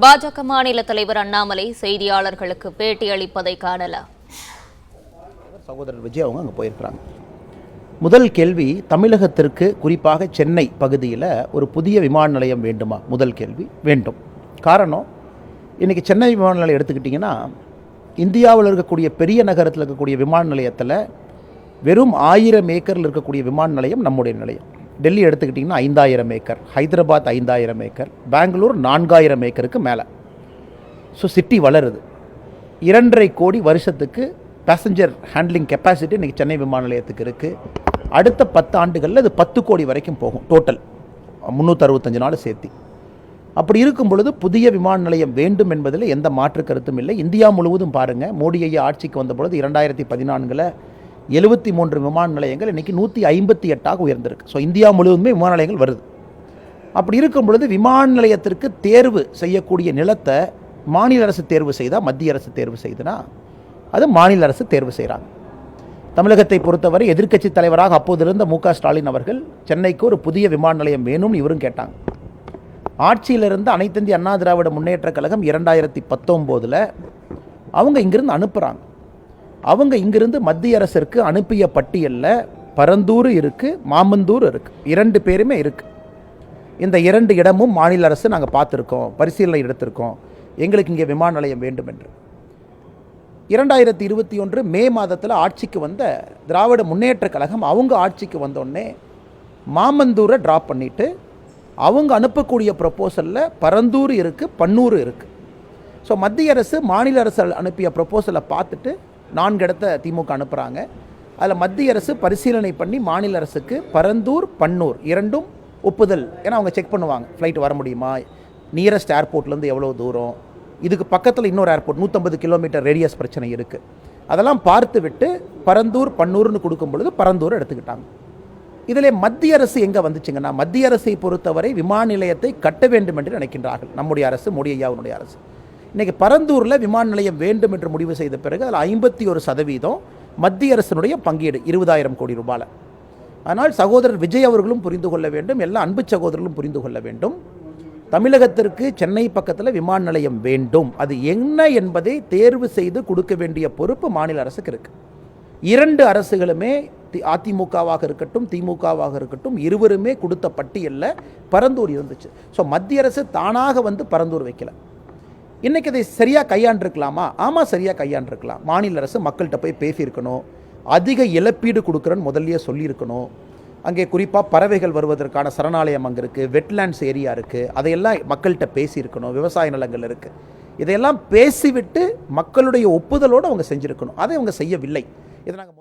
பாஜக மாநில தலைவர் அண்ணாமலை செய்தியாளர்களுக்கு பேட்டி அளிப்பதை காணலாம். சகோதரர் விஜய் அவங்க அங்கே போயிருக்கிறாங்க. முதல் கேள்வி, தமிழகத்திற்கு குறிப்பாக சென்னை பகுதியில் ஒரு புதிய விமான நிலையம் வேண்டுமா? முதல் கேள்வி, வேண்டும். காரணம், இன்றைக்கி சென்னை விமான நிலையம் எடுத்துக்கிட்டிங்கன்னா, இந்தியாவில் இருக்கக்கூடிய பெரிய நகரத்தில் இருக்கக்கூடிய விமான நிலையத்தில் வெறும் 1000 ஏக்கரில் இருக்கக்கூடிய விமான நிலையம் நம்முடைய நிலையம். டெல்லி எடுத்துக்கிட்டிங்கன்னா 5000 ஏக்கர், ஹைதராபாத் 5000 ஏக்கர், பெங்களூர் 4000 ஏக்கருக்கு மேலே. ஸோ சிட்டி வளருது. 2.5 கோடி வருஷத்துக்கு பேசஞ்சர் ஹேண்ட்லிங் கெப்பாசிட்டி இன்றைக்கி சென்னை விமான நிலையத்துக்கு இருக்குது. அடுத்த 10 ஆண்டுகளில் அது 10 கோடி வரைக்கும் போகும், டோட்டல் 365 நாள் சேர்த்து. அப்படி இருக்கும் பொழுது புதிய விமான நிலையம் வேண்டும் என்பதில் எந்த மாற்று கருத்தும் இல்லை. இந்தியா முழுவதும் பாருங்கள், மோடி ஐயா ஆட்சிக்கு வந்த பொழுது 2014 73 விமான நிலையங்கள் இன்றைக்கி 158ஆக உயர்ந்திருக்கு. ஸோ இந்தியா முழுவதுமே விமான நிலையங்கள் வருது. அப்படி இருக்கும் பொழுது விமான நிலையத்திற்கு தேர்வு செய்யக்கூடிய நிலத்தை மாநில அரசு தேர்வு செய்தால், மத்திய அரசு தேர்வு செய்துனா அது மாநில அரசு தேர்வு செய்கிறாங்க. தமிழகத்தை பொறுத்தவரை எதிர்க்கட்சி தலைவராக அப்போதிருந்த மு.க. ஸ்டாலின் அவர்கள் சென்னைக்கு ஒரு புதிய விமான நிலையம் வேணும்னு இவரும் கேட்டாங்க. ஆட்சியிலிருந்து அனைத்து இந்திய அண்ணா திராவிட முன்னேற்ற கழகம் 2019 அவங்க இங்கிருந்து அனுப்புகிறாங்க. அவங்க இங்கிருந்து மத்திய அரசிற்கு அனுப்பிய பட்டியலில் பரந்தூர் இருக்குது, மாமந்தூர் இருக்குது, 2 பேருமே இருக்குது. இந்த 2 இடமும் மாநில அரசு நாங்கள் பார்த்துருக்கோம், பரிசீலனை எடுத்திருக்கோம், எங்களுக்கு இங்கே விமான நிலையம் வேண்டும் என்று. 2021 மே மாதத்தில் ஆட்சிக்கு வந்த திராவிட முன்னேற்ற கழகம் அவங்க ஆட்சிக்கு வந்தோடனே மாமந்தூரை ட்ராப் பண்ணிவிட்டு அவங்க அனுப்பக்கூடிய ப்ரொப்போசலில் பரந்தூர் இருக்குது, பன்னூர் இருக்குது. ஸோ மத்திய அரசு மாநில அரசு அனுப்பிய ப்ரொப்போசலை பார்த்துட்டு 4 இடத்த திமுக அனுப்புகிறாங்க. அதில் மத்திய அரசு பரிசீலனை பண்ணி மாநில அரசுக்கு பரந்தூர், பன்னூர் 2ம் ஒப்புதல். ஏன்னா அவங்க செக் பண்ணுவாங்க, ஃப்ளைட் வர முடியுமா, நியரஸ்ட் ஏர்போர்ட்லேருந்து எவ்வளோ தூரம், இதுக்கு பக்கத்தில் இன்னொரு ஏர்போர்ட் 150 கிலோமீட்டர் ரேடியஸ் பிரச்சனை இருக்குது. அதெல்லாம் பார்த்து விட்டு பரந்தூர், பன்னூர்னு கொடுக்கும் பொழுது பரந்தூர் எடுத்துக்கிட்டாங்க. இதில் மத்திய அரசு எங்கே வந்துச்சுங்கன்னா, மத்திய அரசை பொறுத்தவரை விமான நிலையத்தை கட்ட வேண்டும் என்று நினைக்கின்றார்கள் நம்முடைய அரசு, மோடி ஐயாவுடைய அரசு. இன்றைக்கி பரந்தூரில் விமான நிலையம் வேண்டும் என்று முடிவு செய்த பிறகு அதில் 51% மத்திய அரசினுடைய பங்கீடு 20,000 கோடி ரூபாயில். ஆனால் சகோதரர் விஜய் அவர்களும் புரிந்து கொள்ள வேண்டும், எல்லா அன்பு சகோதரர்களும் புரிந்து கொள்ள வேண்டும், தமிழகத்திற்கு சென்னை பக்கத்தில் விமான நிலையம் வேண்டும். அது என்ன என்பதை தேர்வு செய்து கொடுக்க வேண்டிய பொறுப்பு மாநில அரசுக்கு இருக்குது. 2 அரசுகளுமே, அதிமுகவாக இருக்கட்டும் திமுகவாக இருக்கட்டும், இருவருமே கொடுத்த பட்டியலில் பரந்தூர் இருந்துச்சு. ஸோ மத்திய அரசு தானாக வந்து பரந்தூர் வைக்கல. இன்றைக்கி அதை சரியாக கையாண்டிருக்கலாமா? ஆமாம், சரியாக கையாண்டிருக்கலாம். மாநில அரசு மக்கள்கிட்ட போய் பேசியிருக்கணும், அதிக இழப்பீடு கொடுக்குறேன்னு முதல்லையே சொல்லியிருக்கணும். அங்கே குறிப்பாக பறவைகள் வருவதற்கான சரணாலயம் அங்கே இருக்குது, வெட்லேண்ட்ஸ் ஏரியா இருக்குது, அதையெல்லாம் மக்கள்கிட்ட பேசியிருக்கணும், விவசாய நிலங்கள் இருக்குது. இதையெல்லாம் பேசிவிட்டு மக்களுடைய ஒப்புதலோடு அவங்க செஞ்சுருக்கணும். அதை அவங்க செய்யவில்லை. இதை நாங்கள்